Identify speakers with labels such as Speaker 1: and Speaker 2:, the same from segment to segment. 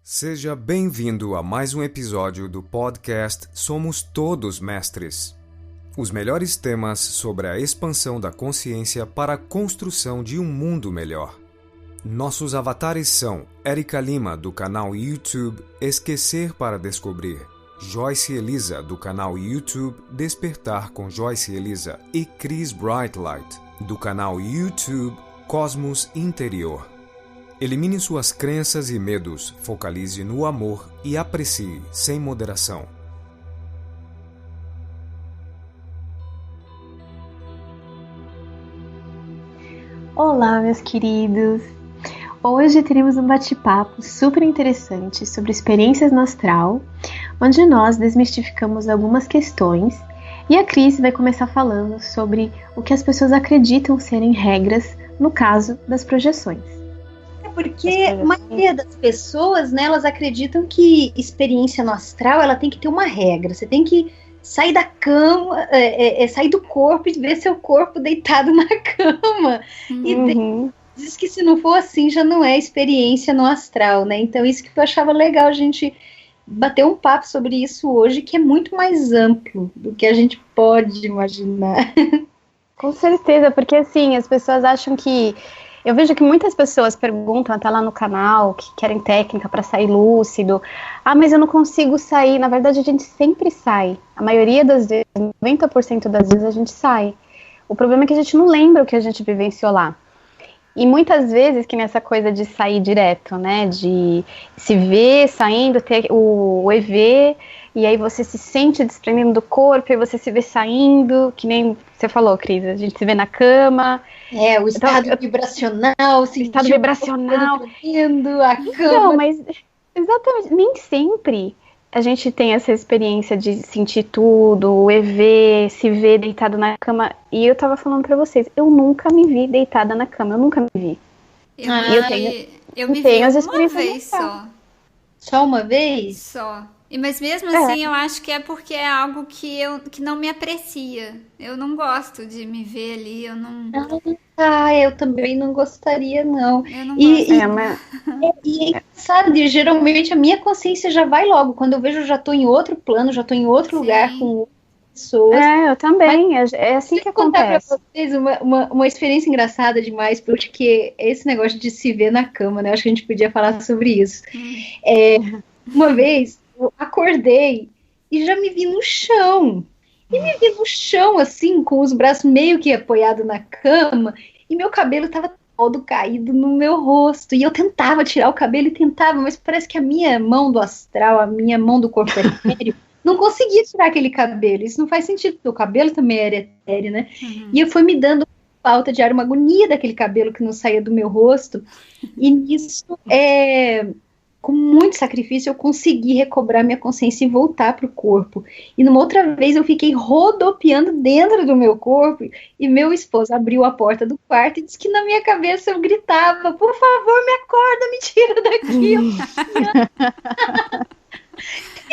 Speaker 1: Seja bem-vindo a mais um episódio do podcast Somos Todos Mestres. Os melhores temas sobre a expansão da consciência para a construção de um mundo melhor. Nossos avatares são Érica Lima, do canal YouTube Esquecer para Descobrir, Joyce Elisa, do canal YouTube Despertar com Joyce Elisa e Chris Brightlight, do canal YouTube Cosmos Interior. Elimine suas crenças e medos, focalize no amor e aprecie sem moderação.
Speaker 2: Olá, meus queridos! Hoje teremos um bate-papo super interessante sobre experiências no astral, onde nós desmistificamos algumas questões e a Cris vai começar falando sobre o que as pessoas acreditam serem regras no caso das projeções.
Speaker 3: Porque a maioria das pessoas, né, elas acreditam que experiência no astral, ela tem que ter uma regra. Você tem que sair da cama, sair do corpo e ver seu corpo deitado na cama. E diz que se não for assim, já não é experiência no astral, né? Então isso que eu achava legal a gente bater um papo sobre isso hoje, que é muito mais amplo do que a gente pode imaginar.
Speaker 2: Com certeza, porque assim, as pessoas acham que... Eu vejo que muitas pessoas perguntam até lá no canal, que querem técnica para sair lúcido. Ah, mas eu não consigo sair. Na verdade, a gente sempre sai. A maioria das vezes, 90% das vezes, a gente sai. O problema é que a gente não lembra o que a gente vivenciou lá. E muitas vezes, que nessa coisa de sair direto, né? De se ver saindo, ter o EV, e aí você se sente desprendendo do corpo, e você se vê saindo, que nem você falou, Cris, a gente se vê na cama.
Speaker 3: O estado vibracional,
Speaker 2: o estado vibracional.
Speaker 3: A cama.
Speaker 2: Não, mas exatamente, nem sempre a gente tem essa experiência de sentir tudo, o EV, se ver deitado na cama. E eu tava falando pra vocês, eu nunca me vi deitada na cama, eu nunca me vi.
Speaker 4: Eu me vi uma vez só.
Speaker 3: Só uma vez?
Speaker 4: Só. Mas mesmo assim, eu acho que é porque é algo que não me aprecia. Eu não gosto de me ver ali, eu não...
Speaker 3: eu também não gostaria, não.
Speaker 4: Eu não gosto.
Speaker 3: E sabe, geralmente a minha consciência já vai logo. Quando eu vejo, eu já tô em outro plano, já tô em outro lugar com outras pessoas.
Speaker 2: Eu também. É assim que acontece.
Speaker 3: Vou contar pra vocês uma experiência engraçada demais, porque esse negócio de se ver na cama, né? Acho que a gente podia falar sobre isso. Uma vez, eu acordei e já me vi no chão. E me vi no chão, assim, com os braços meio que apoiados na cama, e meu cabelo tava todo caído no meu rosto. E eu tentava tirar o cabelo e tentava, mas parece que a minha mão do astral, a minha mão do corpo etéreo, não conseguia tirar aquele cabelo. Isso não faz sentido, porque o cabelo também era etéreo, né? E eu fui me dando falta de ar, uma agonia daquele cabelo que não saía do meu rosto. E nisso, com muito sacrifício, eu consegui recobrar minha consciência e voltar para o corpo. E numa outra vez eu fiquei rodopiando dentro do meu corpo e meu esposo abriu a porta do quarto e disse que na minha cabeça eu gritava: por favor, me acorda, me tira daqui.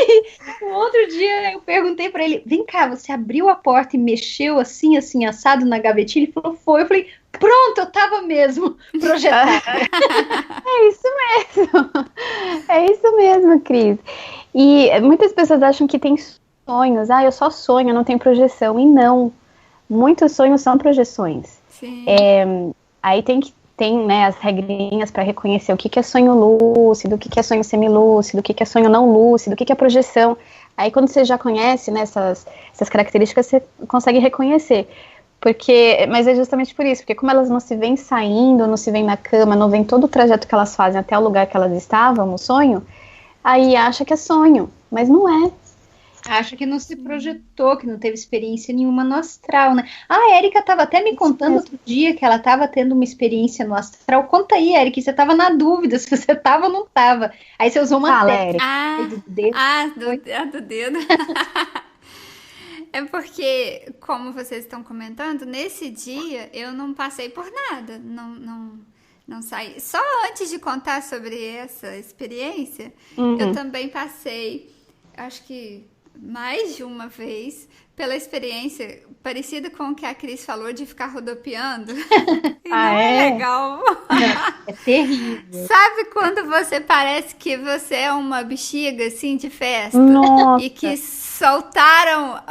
Speaker 3: E um outro dia eu perguntei para ele: vem cá, você abriu a porta e mexeu assim, assim, assado na gavetinha? Ele falou: foi. Eu falei: pronto, eu tava mesmo projetada.
Speaker 2: É isso mesmo, Cris. E muitas pessoas acham que tem sonhos. Eu só sonho, não tenho projeção. E não, muitos sonhos são projeções.
Speaker 4: Sim.
Speaker 2: Aí tem, né, as regrinhas para reconhecer o que é sonho lúcido, o que é sonho semilúcido, o que é sonho não lúcido, o que é projeção. Aí quando você já conhece, né, essas características, você consegue reconhecer. Mas é justamente por isso, porque como elas não se veem saindo, não se veem na cama, não veem todo o trajeto que elas fazem até o lugar que elas estavam no sonho, aí acha que é sonho, mas não é.
Speaker 3: Acha que não se projetou, que não teve experiência nenhuma no astral, né? A Érica estava até me contando outro dia que ela estava tendo uma experiência no astral. Conta aí, Érica, você estava na dúvida se você estava ou não estava. Aí você usou uma técnica
Speaker 4: do dedo. Do dedo. É porque, como vocês estão comentando, nesse dia eu não passei por nada, não saí. Só antes de contar sobre essa experiência, eu também passei, acho que mais de uma vez pela experiência parecida com o que a Cris falou de ficar rodopiando. E não é legal.
Speaker 3: É terrível.
Speaker 4: Sabe quando você parece que você é uma bexiga, assim, de festa?
Speaker 2: Nossa.
Speaker 4: E que soltaram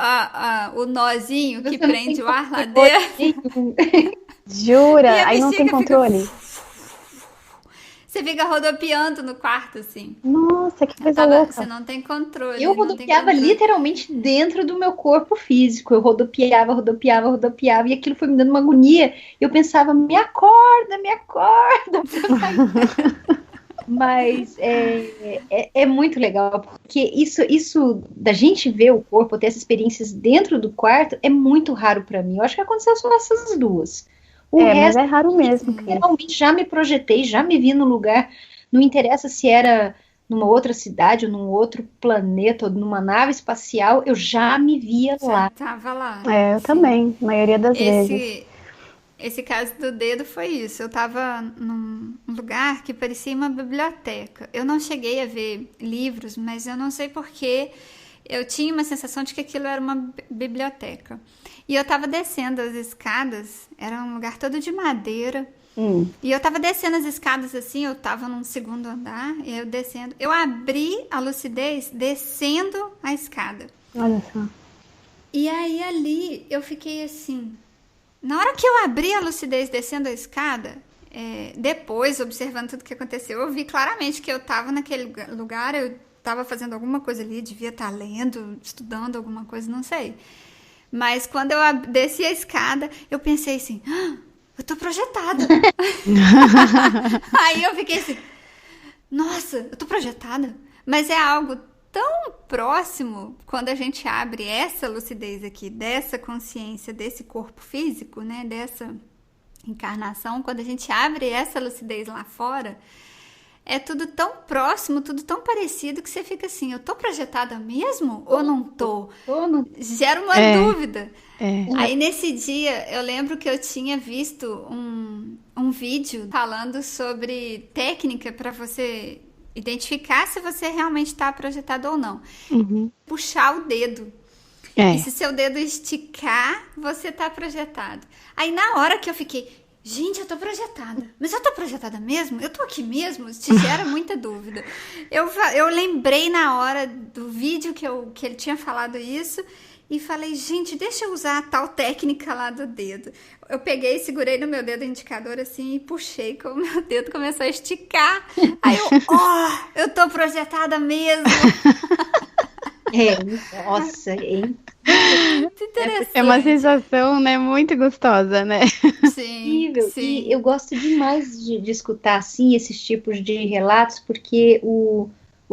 Speaker 4: o nozinho que prende o ar lá dentro?
Speaker 2: Jura? Aí não tem controle.
Speaker 4: Você fica rodopiando no quarto, assim.
Speaker 2: Nossa, que coisa louca.
Speaker 4: Você não tem controle.
Speaker 3: Eu rodopiava literalmente dentro do meu corpo físico. Eu rodopiava, e aquilo foi me dando uma agonia. Eu pensava, me acorda. Mas é muito legal, porque isso da gente ver o corpo, ter essas experiências dentro do quarto, é muito raro pra mim. Eu acho que aconteceu só essas duas. O resto,
Speaker 2: mas é raro mesmo.
Speaker 3: realmente já me projetei, já me vi no lugar. Não interessa se era numa outra cidade, ou num outro planeta, ou numa nave espacial, eu já me via lá.
Speaker 4: Tava lá.
Speaker 2: Eu também, a maioria das vezes.
Speaker 4: Esse caso do dedo foi isso. Eu tava num lugar que parecia uma biblioteca. Eu não cheguei a ver livros, mas eu não sei porquê. Eu tinha uma sensação de que aquilo era uma biblioteca. E eu tava descendo as escadas, era um lugar todo de madeira. E eu tava descendo as escadas assim, eu tava num segundo andar, e eu descendo. Eu abri a lucidez descendo a escada.
Speaker 2: Olha só.
Speaker 4: E aí ali eu fiquei assim. Na hora que eu abri a lucidez descendo a escada, depois, observando tudo que aconteceu, eu vi claramente que eu tava naquele lugar, eu tava fazendo alguma coisa ali, devia estar lendo, estudando alguma coisa, não sei. Mas quando eu desci a escada, eu pensei assim, eu tô projetada. Aí eu fiquei assim, nossa, eu tô projetada. Mas é algo tão próximo quando a gente abre essa lucidez aqui, dessa consciência, desse corpo físico, né, dessa encarnação, quando a gente abre essa lucidez lá fora, é tudo tão próximo, tudo tão parecido que você fica assim, eu tô projetada mesmo ou não tô? Gera uma dúvida. Aí nesse dia, eu lembro que eu tinha visto um vídeo falando sobre técnica para você identificar se você realmente está projetado ou não. Puxar o dedo. E se seu dedo esticar, você tá projetado. Aí na hora que eu fiquei, gente, eu tô projetada. Mas eu tô projetada mesmo? Eu tô aqui mesmo? Te gera muita dúvida. Eu lembrei na hora do vídeo que ele tinha falado isso e falei, gente, deixa eu usar a tal técnica lá do dedo. Eu peguei e segurei no meu dedo indicador assim e puxei, como o meu dedo começou a esticar. Aí eu tô projetada mesmo.
Speaker 3: Nossa,
Speaker 4: muito interessante.
Speaker 2: É uma sensação, né, muito gostosa, né?
Speaker 4: Sim.
Speaker 3: E eu gosto demais de escutar, assim, esses tipos de relatos, porque o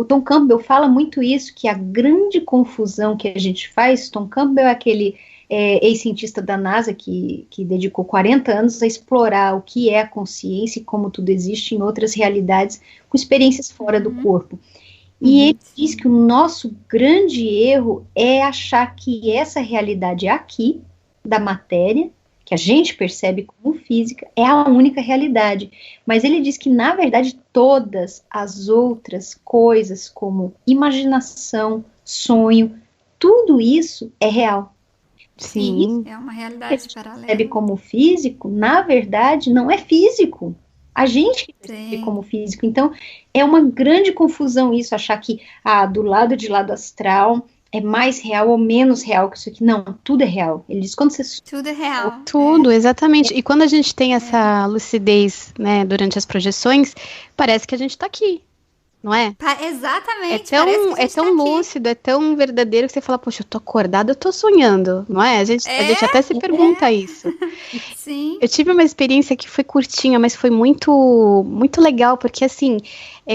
Speaker 3: Tom Campbell fala muito isso, que a grande confusão que a gente faz, Tom Campbell é aquele ex-cientista da NASA que dedicou 40 anos a explorar o que é a consciência e como tudo existe em outras realidades, com experiências fora do corpo. E ele diz que o nosso grande erro é achar que essa realidade aqui, da matéria, que a gente percebe como física, é a única realidade. Mas ele diz que, na verdade, todas as outras coisas, como imaginação, sonho, tudo isso é real.
Speaker 2: Sim.
Speaker 4: É uma realidade paralela.
Speaker 3: Percebe como físico, na verdade, não é físico. A gente que percebe como físico. Então, é uma grande confusão isso, achar que do lado de lá do astral é mais real ou menos real que isso aqui. Não, tudo é real. Ele diz, quando você...
Speaker 4: Tudo é real.
Speaker 2: Tudo, exatamente. E quando a gente tem essa lucidez, né, durante as projeções, parece que a gente tá aqui, não é?
Speaker 4: Exatamente.
Speaker 2: É tão lúcido, é tão verdadeiro que você fala, poxa, eu tô acordada, eu tô sonhando, não é? A gente até se pergunta isso.
Speaker 4: Sim.
Speaker 2: Eu tive uma experiência que foi curtinha, mas foi muito, muito legal, porque assim,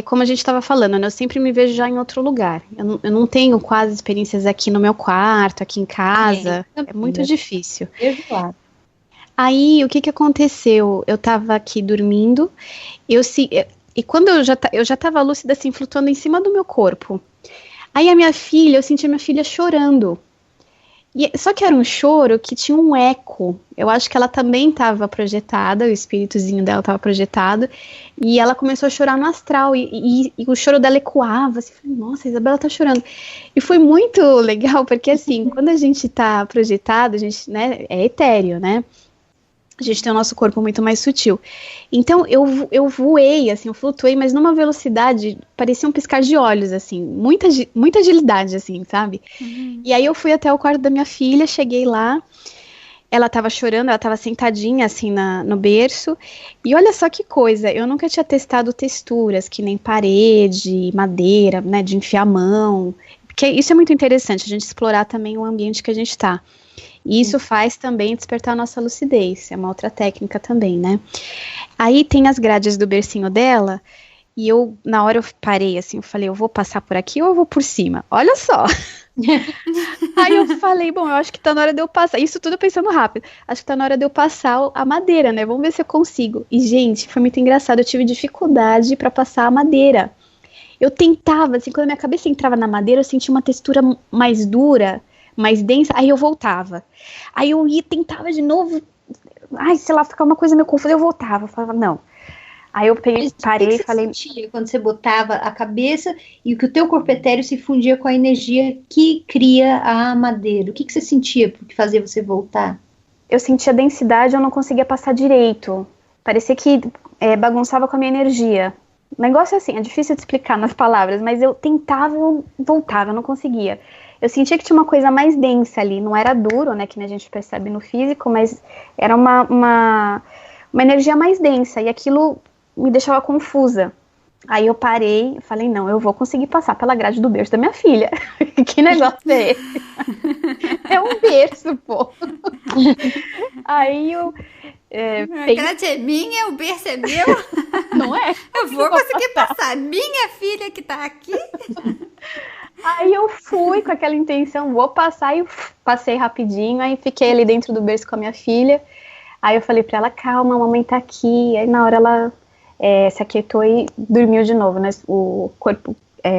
Speaker 2: como a gente estava falando, né, eu sempre me vejo já em outro lugar. Eu não tenho quase experiências aqui no meu quarto, aqui em casa. É muito difícil. Aí, o que aconteceu? Eu tava aqui dormindo, e quando eu já tava lúcida, assim, flutuando em cima do meu corpo. Aí eu senti a minha filha chorando. Só que era um choro que tinha um eco. Eu acho que ela também estava projetada, o espíritozinho dela estava projetado, e ela começou a chorar no astral, e o choro dela ecoava, assim, falei, nossa, a Isabela tá chorando. E foi muito legal, porque assim, quando a gente tá projetado, a gente, né, é etéreo, né? A gente tem o nosso corpo muito mais sutil. Então, eu voei, assim, eu flutuei, mas numa velocidade, parecia um piscar de olhos, assim, muita agilidade, assim, sabe? E aí eu fui até o quarto da minha filha, cheguei lá, ela tava chorando, ela tava sentadinha, assim, no berço, e olha só que coisa, eu nunca tinha testado texturas, que nem parede, madeira, né, de enfiar a mão, porque isso é muito interessante, a gente explorar também o ambiente que a gente tá. E isso faz também despertar a nossa lucidez, é uma outra técnica também, né? Aí tem as grades do bercinho dela, e na hora eu parei assim, eu falei, eu vou passar por aqui ou eu vou por cima? Olha só! Aí eu falei, bom, eu acho que tá na hora de eu passar, isso tudo pensando rápido, acho que tá na hora de eu passar a madeira, né? Vamos ver se eu consigo. E, gente, foi muito engraçado, eu tive dificuldade pra passar a madeira. Eu tentava, assim, quando a minha cabeça entrava na madeira, eu sentia uma textura mais dura, mais densa, aí eu voltava. Aí eu ia, tentava de novo, ai, sei lá, ficava uma coisa meio confusa, eu voltava, eu falava, não. Aí eu parei e falei...
Speaker 3: sentia quando você botava a cabeça e que o teu corpo etéreo se fundia com a energia que cria a madeira? O que você sentia que fazia você voltar?
Speaker 2: Eu sentia densidade, eu não conseguia passar direito. Parecia que bagunçava com a minha energia. O negócio é assim, é difícil de explicar nas palavras, mas eu tentava, eu voltava, eu não conseguia. Eu sentia que tinha uma coisa mais densa ali, não era duro, né, que a gente percebe no físico, mas era uma energia mais densa, e aquilo me deixava confusa. Aí eu parei e falei, não, eu vou conseguir passar pela grade do berço da minha filha. Que negócio é esse? É um berço, pô. Aí eu...
Speaker 4: a grade é minha, o berço é meu.
Speaker 2: Não é?
Speaker 4: Eu vou conseguir passar. Minha filha que tá aqui...
Speaker 2: Aí eu fui com aquela intenção, vou passar, e passei rapidinho, aí fiquei ali dentro do berço com a minha filha, aí eu falei pra ela, calma, a mamãe tá aqui, aí na hora ela se aquietou e dormiu de novo, né, o corpo,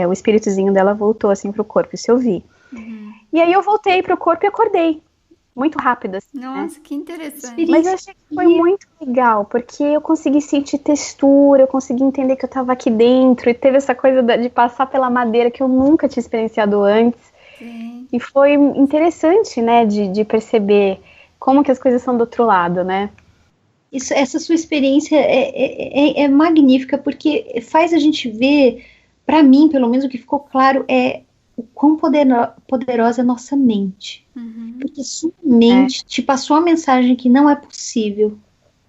Speaker 2: o espíritozinho dela voltou assim pro corpo, isso eu vi. E aí eu voltei pro corpo e acordei, muito rápido assim,
Speaker 4: Nossa,
Speaker 2: né?
Speaker 4: que interessante.
Speaker 2: Mas eu achei que foi muito legal, porque eu consegui sentir textura, eu consegui entender que eu tava aqui dentro, e teve essa coisa de passar pela madeira que eu nunca tinha experienciado antes.
Speaker 4: Sim.
Speaker 2: E foi interessante, né, de perceber como que as coisas são do outro lado, né?
Speaker 3: Essa sua experiência é magnífica, porque faz a gente ver, para mim, pelo menos o que ficou claro, é o quão poderosa é a nossa mente. Porque sua mente te passou a mensagem que não é possível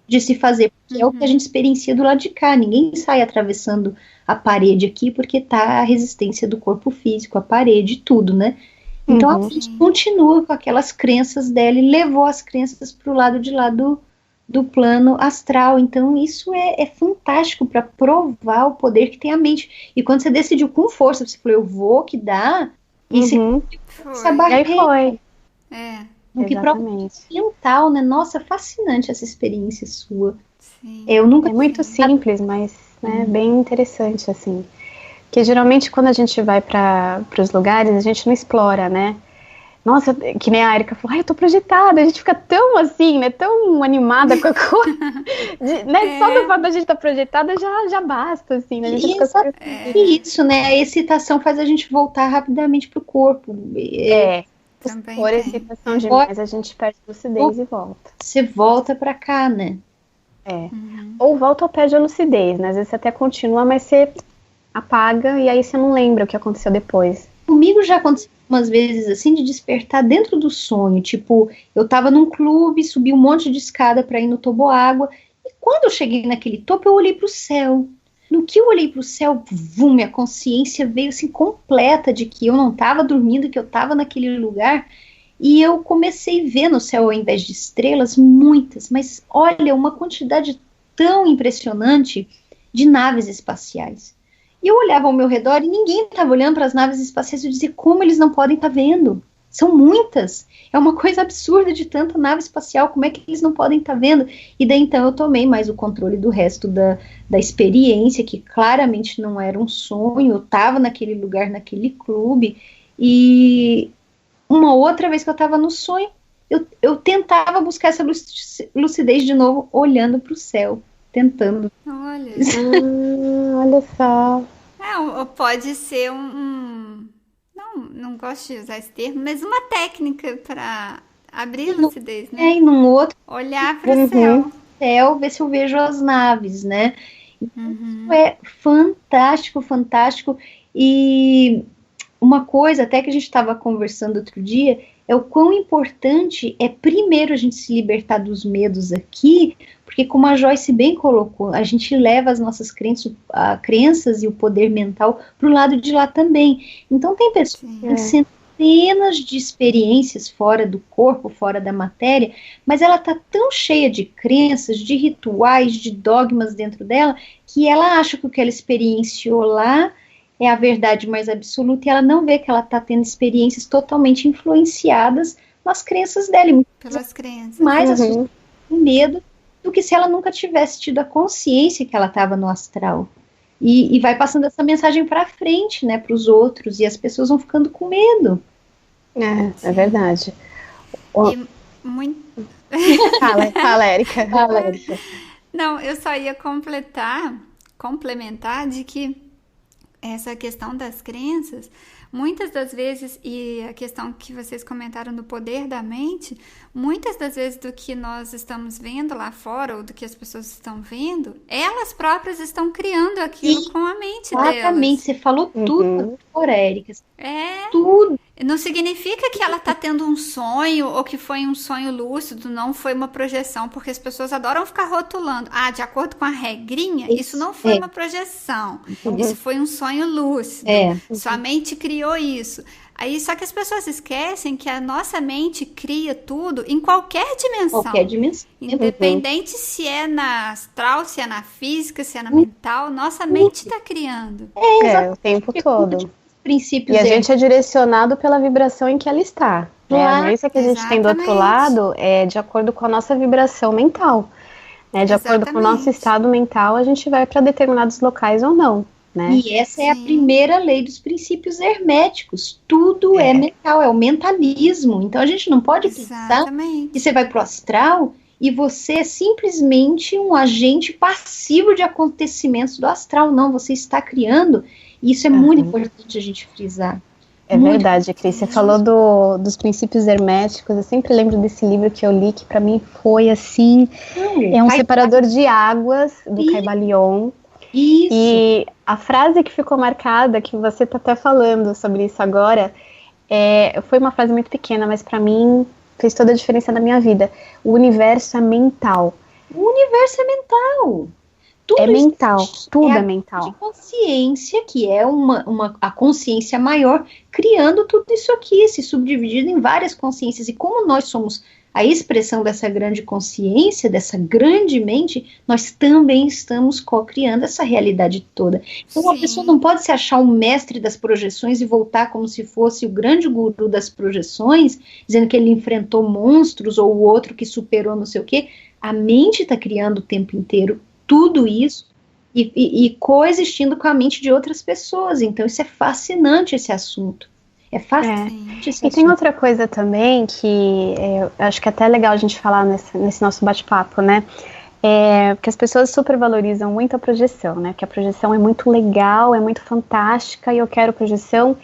Speaker 3: de se fazer, porque é o que a gente experiencia do lado de cá. Ninguém sai atravessando a parede aqui porque tá a resistência do corpo físico, a parede, tudo, né? Então a gente continua com aquelas crenças dela e levou as crenças pro lado de lá do plano astral. Então isso é fantástico para provar o poder que tem a mente. E quando você decidiu com força, você falou, eu vou, que dá, e essa barreira.
Speaker 2: E aí foi.
Speaker 3: O que prova mental, né? Nossa, fascinante essa experiência sua.
Speaker 4: Sim.
Speaker 3: Eu nunca
Speaker 2: É muito simples, mas bem interessante, assim. Porque geralmente quando a gente vai para os lugares, a gente não explora, né? Nossa, que nem a Erika falou, eu tô projetada, a gente fica tão assim, né? Tão animada com a coisa. Né? Só do fato da gente estar projetada já basta, assim, né? A gente fica
Speaker 3: isso, né? A excitação faz a gente voltar rapidamente pro corpo.
Speaker 4: Também
Speaker 2: por excitação demais, a gente perde a lucidez e volta.
Speaker 3: Você volta pra cá, né?
Speaker 2: Ou volta ou perde a lucidez, né? Às vezes você até continua, mas você apaga e aí você não lembra o que aconteceu depois.
Speaker 3: Comigo já aconteceu umas vezes assim, de despertar dentro do sonho. Tipo, eu tava num clube, subi um monte de escada pra ir no toboágua, e quando eu cheguei naquele topo, eu olhei pro céu. No que eu olhei pro céu, minha consciência veio assim completa de que eu não estava dormindo, que eu estava naquele lugar, e eu comecei a ver no céu, ao invés de estrelas, muitas, mas olha, uma quantidade tão impressionante de naves espaciais. E eu olhava ao meu redor e ninguém estava olhando para as naves espaciais. Eu dizia, como eles não podem estar vendo? São muitas. É uma coisa absurda de tanta nave espacial. Como é que eles não podem estar vendo? E daí então eu tomei mais o controle do resto da experiência, que claramente não era um sonho. Eu estava naquele lugar, naquele clube. E uma outra vez que eu estava no sonho, eu tentava buscar essa lucidez de novo, olhando para o céu, tentando.
Speaker 4: Olha.
Speaker 2: Olha só.
Speaker 4: Ou pode ser não gosto de usar esse termo, mas uma técnica para abrir a lucidez, né?
Speaker 3: E num outro
Speaker 4: olhar para o
Speaker 3: céu, ver se eu vejo as naves, né? Isso é fantástico, fantástico. E uma coisa até que a gente estava conversando outro dia é o quão importante é primeiro a gente se libertar dos medos aqui, porque como a Joyce bem colocou, a gente leva as nossas crenças e o poder mental para o lado de lá também. Então tem pessoas que têm centenas de experiências fora do corpo, fora da matéria, mas ela está tão cheia de crenças, de rituais, de dogmas dentro dela, que ela acha que o que ela experienciou lá é a verdade mais absoluta, e ela não vê que ela está tendo experiências totalmente influenciadas nas crenças dela.
Speaker 4: Pelas crenças.
Speaker 3: Mais assustada, com medo, do que se ela nunca tivesse tido a consciência que ela estava no astral. E vai passando essa mensagem para frente, né, para os outros, e as pessoas vão ficando com medo.
Speaker 2: É verdade.
Speaker 4: E muito...
Speaker 2: Fala, Érica.
Speaker 4: Não, eu só ia complementar de que essa questão das crenças, muitas das vezes, e a questão que vocês comentaram do poder da mente, muitas das vezes do que nós estamos vendo lá fora, ou do que as pessoas estão vendo, elas próprias estão criando aquilo com a mente delas.
Speaker 3: Exatamente, você falou tudo, Érica.
Speaker 4: Tudo. Não significa que ela está tendo um sonho, ou que foi um sonho lúcido, não foi uma projeção, porque as pessoas adoram ficar rotulando. De acordo com a regrinha, isso não foi uma projeção, isso foi um sonho lúcido, sua mente criou isso. Aí, só que as pessoas esquecem que a nossa mente cria tudo em qualquer dimensão. Independente se é na astral, se é na física, se é na mental, nossa mente está criando.
Speaker 2: O tempo todo. E a gente é direcionado pela vibração em que ela está. A agência que a gente tem do outro lado é de acordo com a nossa vibração mental. De acordo com o nosso estado mental, a gente vai para determinados locais ou não. Né?
Speaker 3: E essa é a primeira lei dos princípios herméticos. Tudo é mental, é o mentalismo. Então a gente não pode pensar que você vai para o astral e você é simplesmente um agente passivo de acontecimentos do astral. Não, você está criando. E isso é muito importante a gente frisar.
Speaker 2: É verdade, Cris. Você falou dos princípios herméticos. Eu sempre lembro desse livro que eu li, que para mim foi assim... é um separador de águas do Caibalion.
Speaker 3: Isso.
Speaker 2: E a frase que ficou marcada, que você está até falando sobre isso agora, foi uma frase muito pequena, mas para mim fez toda a diferença na minha vida. O universo é mental.
Speaker 3: O universo é mental. Tudo
Speaker 2: é mental, tudo é mental.
Speaker 3: De consciência, que é a consciência maior, criando tudo isso aqui, se subdividido em várias consciências. E como nós somos a expressão dessa grande consciência, dessa grande mente, nós também estamos co-criando essa realidade toda. Então a pessoa não pode se achar um mestre das projeções e voltar como se fosse o grande guru das projeções, dizendo que ele enfrentou monstros ou o outro que superou não sei o quê. A mente está criando o tempo inteiro tudo isso e coexistindo com a mente de outras pessoas. Então isso é fascinante, esse assunto. É fascinante esse assunto.
Speaker 2: E tem outra coisa também que eu acho que é até legal a gente falar nesse nosso bate-papo, né? Porque as pessoas supervalorizam muito a projeção, né? Que a projeção é muito legal, é muito fantástica e eu quero projeção.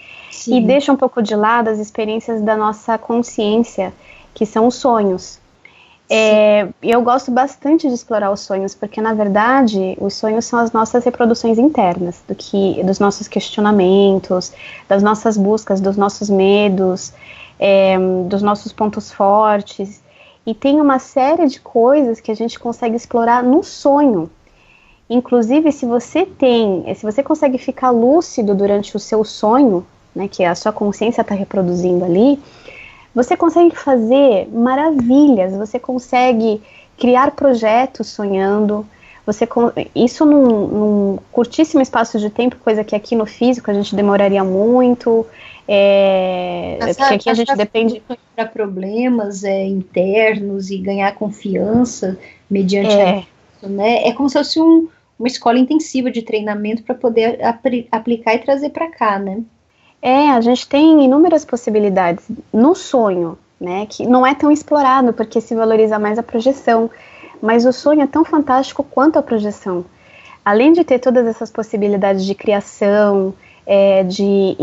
Speaker 2: E deixa um pouco de lado as experiências da nossa consciência, que são os sonhos. Eu gosto bastante de explorar os sonhos, porque na verdade os sonhos são as nossas reproduções internas, dos nossos questionamentos, das nossas buscas, dos nossos medos, dos nossos pontos fortes, e tem uma série de coisas que a gente consegue explorar no sonho. Inclusive, se você consegue ficar lúcido durante o seu sonho, né, que a sua consciência está reproduzindo ali, você consegue fazer maravilhas, você consegue criar projetos sonhando, isso num curtíssimo espaço de tempo, coisa que aqui no físico a gente demoraria muito, porque aqui a gente depende...
Speaker 3: para problemas internos e ganhar confiança mediante isso, né? É como se fosse uma escola intensiva de treinamento para poder aplicar e trazer para cá, né?
Speaker 2: A gente tem inúmeras possibilidades no sonho, né, que não é tão explorado, porque se valoriza mais a projeção, mas o sonho é tão fantástico quanto a projeção. Além de ter todas essas possibilidades de criação, de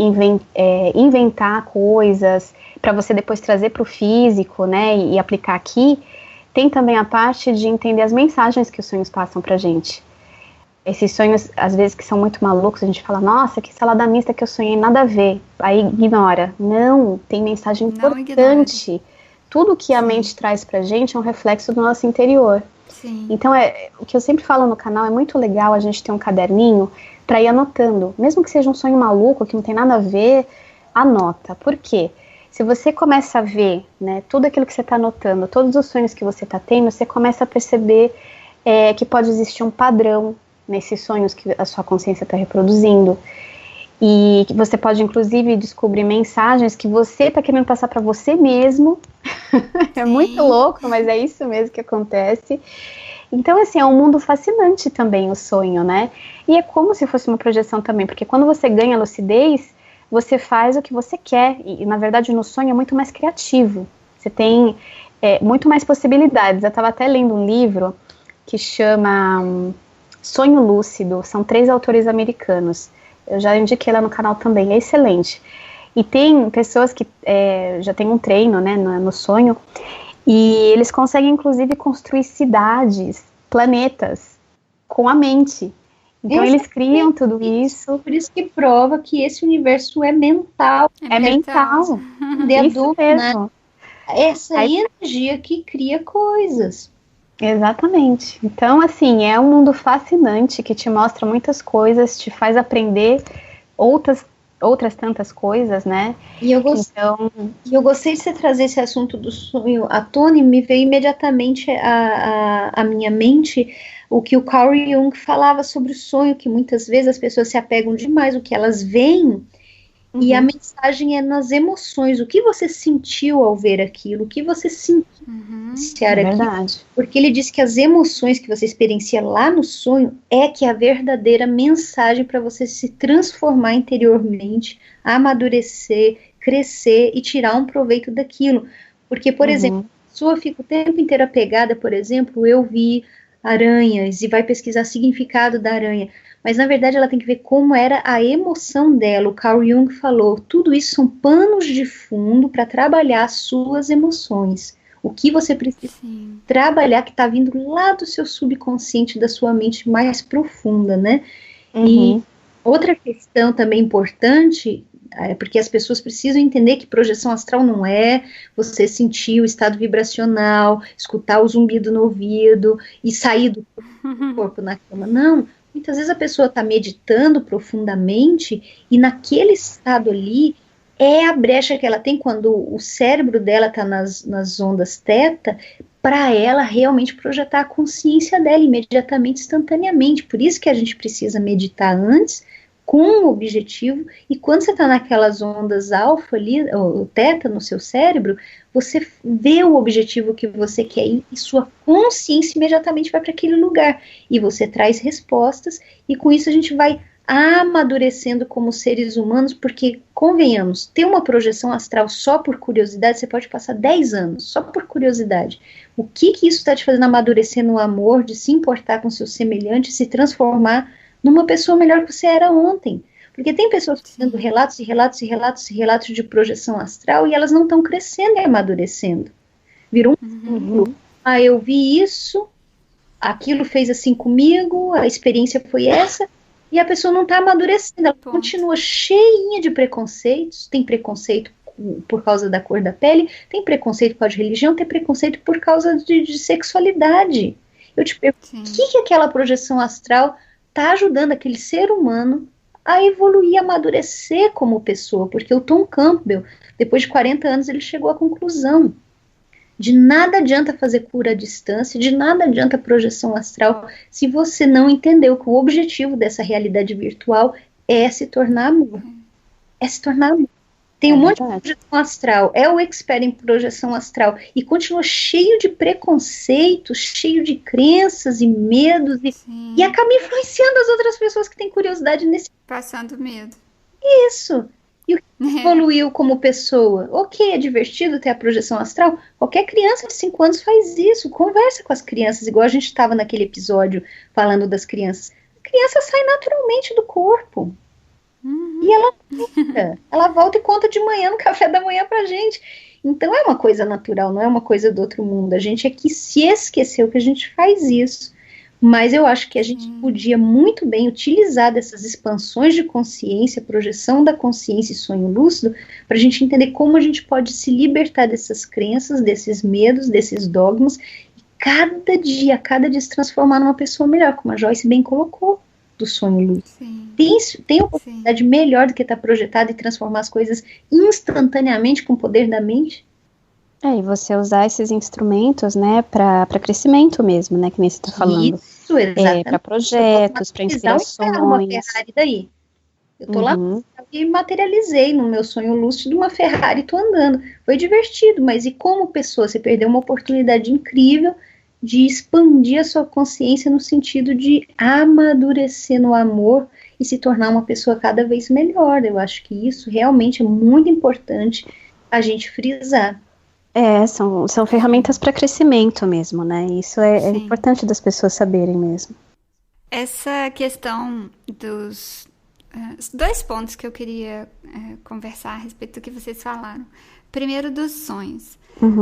Speaker 2: inventar coisas, para você depois trazer para o físico, né, e aplicar aqui, tem também a parte de entender as mensagens que os sonhos passam para a gente. Esses sonhos, às vezes, que são muito malucos, a gente fala, nossa, que salada mista que eu sonhei, nada a ver. Aí ignora. Não, tem mensagem importante. Tudo que a mente traz pra gente é um reflexo do nosso interior.
Speaker 4: Sim.
Speaker 2: Então, o que eu sempre falo no canal, é muito legal a gente ter um caderninho pra ir anotando. Mesmo que seja um sonho maluco, que não tem nada a ver, anota. Por quê? Se você começa a ver, né, tudo aquilo que você está anotando, todos os sonhos que você está tendo, você começa a perceber que pode existir um padrão nesses sonhos que a sua consciência está reproduzindo, e que você pode inclusive descobrir mensagens que você está querendo passar para você mesmo. É muito louco, mas é isso mesmo que acontece. Então, assim, é um mundo fascinante também o sonho, né? E é como se fosse uma projeção também, porque quando você ganha lucidez, você faz o que você quer, e na verdade no sonho é muito mais criativo, você tem muito mais possibilidades. Eu estava até lendo um livro que chama Sonho Lúcido, são 3 autores americanos, eu já indiquei lá no canal também, é excelente. E tem pessoas que já têm um treino, né, no sonho, e eles conseguem inclusive construir cidades, planetas, com a mente. Então eles criam tudo isso.
Speaker 3: Por isso que prova que esse universo é mental.
Speaker 2: É mental. Isso mesmo.
Speaker 3: Né? Essa energia que cria coisas.
Speaker 2: Exatamente. Então, assim, é um mundo fascinante que te mostra muitas coisas, te faz aprender outras tantas coisas, né?
Speaker 3: E eu gostei de você trazer esse assunto do sonho à tona, e me veio imediatamente à minha mente o que o Carl Jung falava sobre o sonho, que muitas vezes as pessoas se apegam demais ao que elas veem, e a mensagem é nas emoções. O que você sentiu ao ver aquilo? O que você sentiu experienciar aquilo?
Speaker 2: Verdade.
Speaker 3: Porque ele disse que as emoções que você experiencia lá no sonho é que é a verdadeira mensagem para você se transformar interiormente, amadurecer, crescer e tirar um proveito daquilo. Porque, por exemplo, a pessoa fica o tempo inteiro apegada, por exemplo, eu vi aranhas, e vai pesquisar significado da aranha, mas na verdade ela tem que ver como era a emoção dela. O Carl Jung falou, tudo isso são panos de fundo para trabalhar as suas emoções, o que você precisa trabalhar, que está vindo lá do seu subconsciente, da sua mente mais profunda, né? E outra questão também importante, porque as pessoas precisam entender que projeção astral não é você sentir o estado vibracional, escutar o zumbido no ouvido e sair do corpo na cama. Não, muitas vezes a pessoa está meditando profundamente e naquele estado ali é a brecha que ela tem quando o cérebro dela está nas ondas teta, para ela realmente projetar a consciência dela imediatamente, instantaneamente. Por isso que a gente precisa meditar antes, com um objetivo, e quando você está naquelas ondas alfa ali, ou teta no seu cérebro, você vê o objetivo que você quer e sua consciência imediatamente vai para aquele lugar, e você traz respostas, e com isso a gente vai amadurecendo como seres humanos, porque, convenhamos, ter uma projeção astral só por curiosidade, você pode passar 10 anos, só por curiosidade. O que isso está te fazendo amadurecer no amor, de se importar com seus semelhantes, se transformar numa pessoa melhor que você era ontem? Porque tem pessoas fazendo relatos e relatos e relatos e relatos de projeção astral e elas não estão crescendo e amadurecendo. Virou um ciclo. Eu vi isso, aquilo fez assim comigo, a experiência foi essa, e a pessoa não está amadurecendo, ela continua cheinha de preconceitos. Tem preconceito por causa da cor da pele, tem preconceito por causa de religião, tem preconceito por causa de sexualidade. Eu te pergunto, o que aquela projeção astral está ajudando aquele ser humano a evoluir, a amadurecer como pessoa? Porque o Tom Campbell, depois de 40 anos, ele chegou à conclusão: de nada adianta fazer cura à distância, de nada adianta projeção astral, se você não entendeu que o objetivo dessa realidade virtual é se tornar amor. É se tornar amor. Tem um monte de projeção astral, é o expert em projeção astral, e continua cheio de preconceitos, cheio de crenças e medos, e acaba influenciando as outras pessoas que têm curiosidade nesse...
Speaker 4: Passando medo.
Speaker 3: Isso. evoluiu como pessoa. Ok, é divertido ter a projeção astral. Qualquer criança de 5 anos faz isso. Conversa com as crianças, igual a gente estava naquele episódio falando das crianças. A criança sai naturalmente do corpo. E ela volta e conta de manhã no café da manhã pra gente. Então é uma coisa natural, não é uma coisa do outro mundo. A gente aqui se esqueceu que a gente faz isso. Mas eu acho que a gente podia muito bem utilizar dessas expansões de consciência, projeção da consciência e sonho lúcido, para a gente entender como a gente pode se libertar dessas crenças, desses medos, desses dogmas, e cada dia se transformar numa pessoa melhor, como a Joyce bem colocou, do sonho lúcido. Tem oportunidade melhor do que estar projetado e transformar as coisas instantaneamente com o poder da mente?
Speaker 2: E você usar esses instrumentos, né, para crescimento mesmo, né, que nem você está falando.
Speaker 3: Isso, exatamente.
Speaker 2: Para projetos, para inspirações.
Speaker 3: Uma Ferrari daí. Eu tô lá e materializei no meu sonho lúcido uma Ferrari e tô andando. Foi divertido, mas e como pessoa, você perdeu uma oportunidade incrível de expandir a sua consciência no sentido de amadurecer no amor e se tornar uma pessoa cada vez melhor. Eu acho que isso realmente é muito importante a gente frisar.
Speaker 2: São ferramentas para crescimento mesmo, né? Isso é importante das pessoas saberem mesmo.
Speaker 4: Essa questão dos 2 pontos que eu queria conversar a respeito do que vocês falaram. Primeiro, dos sonhos.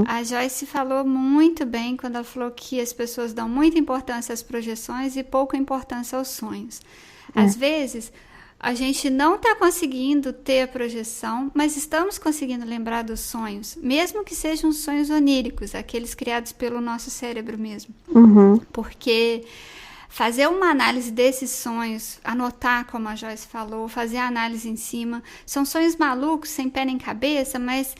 Speaker 4: A Joyce falou muito bem quando ela falou que as pessoas dão muita importância às projeções e pouca importância aos sonhos. Às vezes, a gente não está conseguindo ter a projeção, mas estamos conseguindo lembrar dos sonhos, mesmo que sejam sonhos oníricos, aqueles criados pelo nosso cérebro mesmo. Porque fazer uma análise desses sonhos, anotar, como a Joyce falou, fazer a análise em cima, são sonhos malucos, sem pé nem cabeça, mas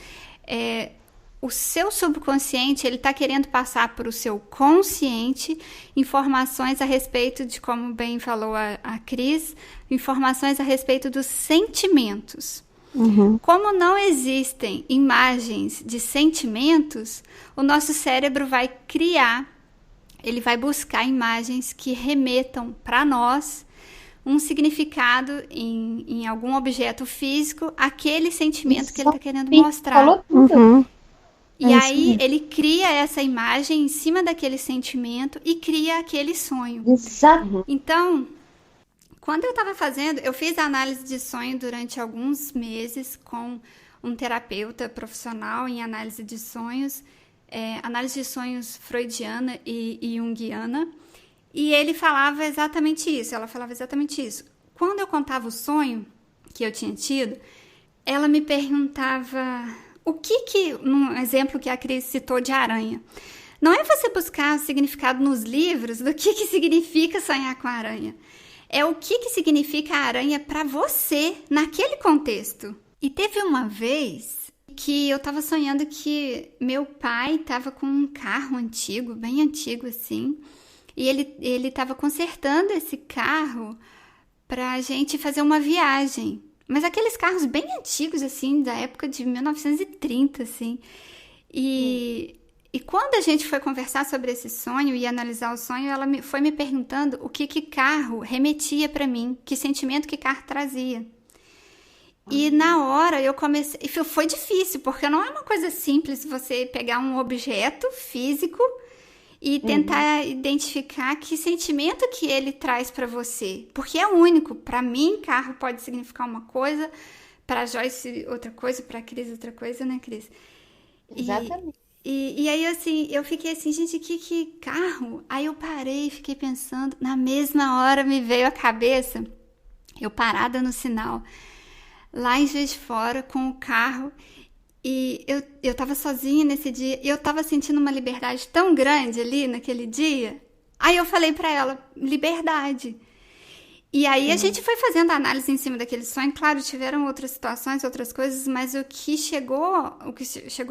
Speaker 4: o seu subconsciente, ele está querendo passar para o seu consciente informações a respeito de, como bem falou a Cris, informações a respeito dos sentimentos. Como não existem imagens de sentimentos, o nosso cérebro vai criar, ele vai buscar imagens que remetam para nós um significado em algum objeto físico, aquele sentimento que ele está querendo mostrar.
Speaker 3: Falou tudo.
Speaker 4: E aí ele cria essa imagem em cima daquele sentimento e cria aquele sonho.
Speaker 3: Exato.
Speaker 4: Então, quando eu estava fazendo, eu fiz a análise de sonho durante alguns meses com um terapeuta profissional em análise de sonhos, análise de sonhos freudiana e junguiana, e ele falava exatamente isso, ela falava exatamente isso. Quando eu contava o sonho que eu tinha tido, ela me perguntava... um exemplo que a Cris citou de aranha. Não é você buscar significado nos livros do que significa sonhar com a aranha. É o que significa a aranha para você naquele contexto. E teve uma vez que eu estava sonhando que meu pai estava com um carro antigo, bem antigo assim, e ele estava consertando esse carro para a gente fazer uma viagem. Mas aqueles carros bem antigos, assim, da época de 1930, assim. E quando a gente foi conversar sobre esse sonho e analisar o sonho, ela foi me perguntando o que carro remetia para mim, que sentimento que carro trazia. E na hora eu comecei... E foi difícil, porque não é uma coisa simples você pegar um objeto físico e tentar identificar que sentimento que ele traz para você. Porque é único. Para mim, carro pode significar uma coisa, para Joyce outra coisa, para Cris outra coisa, né, Cris?
Speaker 3: Exatamente.
Speaker 4: E aí, assim, eu fiquei assim, gente, que carro? Aí eu parei e fiquei pensando, na mesma hora me veio à cabeça, eu parada no sinal, lá em Juiz de Fora, com o carro, e eu tava sozinha nesse dia, e eu tava sentindo uma liberdade tão grande ali naquele dia. Aí eu falei pra ela, liberdade. E aí a gente foi fazendo a análise em cima daquele sonho. Claro, tiveram outras situações, outras coisas, mas o que chegou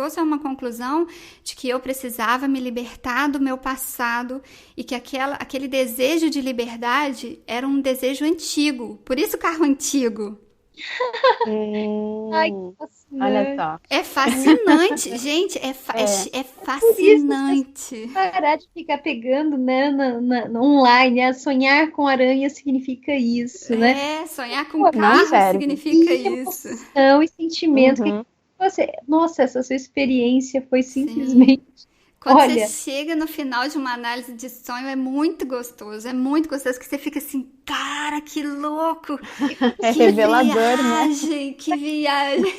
Speaker 4: a ser uma conclusão de que eu precisava me libertar do meu passado e que aquele desejo de liberdade era um desejo antigo. Por isso o carro antigo.
Speaker 3: Ai, que fascinante.
Speaker 2: Olha só.
Speaker 4: É fascinante, gente, é fascinante.
Speaker 3: Parar de ficar pegando, né, online, sonhar com aranha significa isso, né?
Speaker 4: É, sonhar com carro
Speaker 2: serve.
Speaker 4: significa isso.
Speaker 3: Emoção e sentimento.
Speaker 2: Uhum.
Speaker 3: Nossa, essa sua experiência foi simplesmente...
Speaker 4: Quando
Speaker 3: Olha,
Speaker 4: você chega no final de uma análise de sonho, é muito gostoso que você fica assim, cara, que louco,
Speaker 2: É
Speaker 4: que
Speaker 2: revelador, né?
Speaker 4: viagem, que viagem.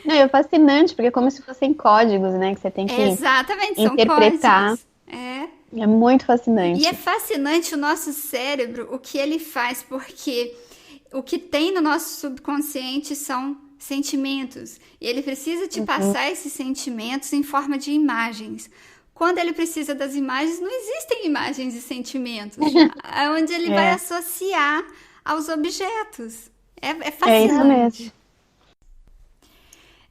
Speaker 2: Não, é fascinante, porque é como se fossem códigos, né? Que você tem que
Speaker 4: Exatamente, são
Speaker 2: interpretar.
Speaker 4: códigos. É.
Speaker 2: É muito fascinante.
Speaker 4: E é fascinante o nosso cérebro, o que ele faz, porque o que tem no nosso subconsciente são sentimentos. E ele precisa te passar esses sentimentos em forma de imagens. Quando ele precisa das imagens, não existem imagens e sentimentos. É onde ele vai associar aos objetos. É fascinante.
Speaker 2: É isso mesmo.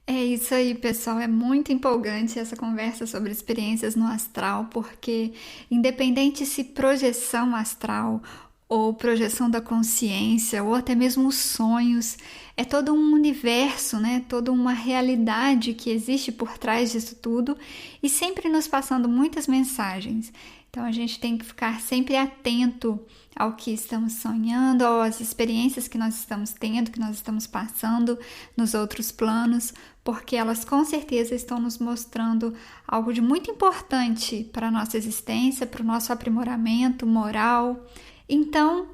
Speaker 4: É isso aí, pessoal. É muito empolgante essa conversa sobre experiências no astral, porque independente se projeção astral ou projeção da consciência, ou até mesmo os sonhos, é todo um universo, né? Toda uma realidade que existe por trás disso tudo e sempre nos passando muitas mensagens. Então a gente tem que ficar sempre atento ao que estamos sonhando, às experiências que nós estamos tendo, que nós estamos passando nos outros planos, porque elas com certeza estão nos mostrando algo de muito importante para a nossa existência, para o nosso aprimoramento moral. Então,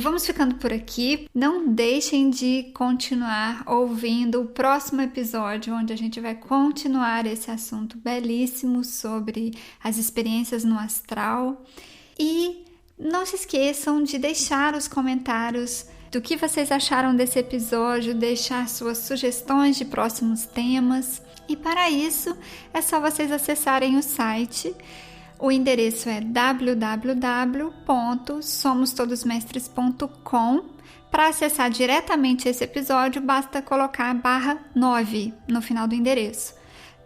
Speaker 4: vamos ficando por aqui. Não deixem de continuar ouvindo o próximo episódio, onde a gente vai continuar esse assunto belíssimo sobre as experiências no astral. E não se esqueçam de deixar os comentários do que vocês acharam desse episódio, deixar suas sugestões de próximos temas. E para isso, é só vocês acessarem o site. O endereço é www.somostodosmestres.com. Para acessar diretamente esse episódio, basta colocar /9 no final do endereço.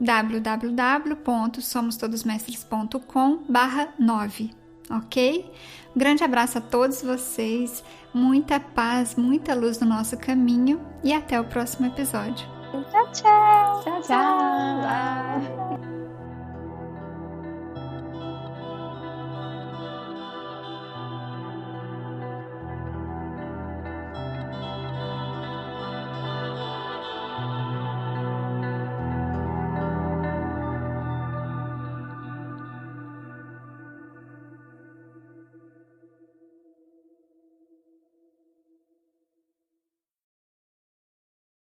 Speaker 4: www.somostodosmestres.com/9, ok? Um grande abraço a todos vocês, muita paz, muita luz no nosso caminho e até o próximo episódio.
Speaker 3: tchau, tchau.
Speaker 2: Tchau, tchau.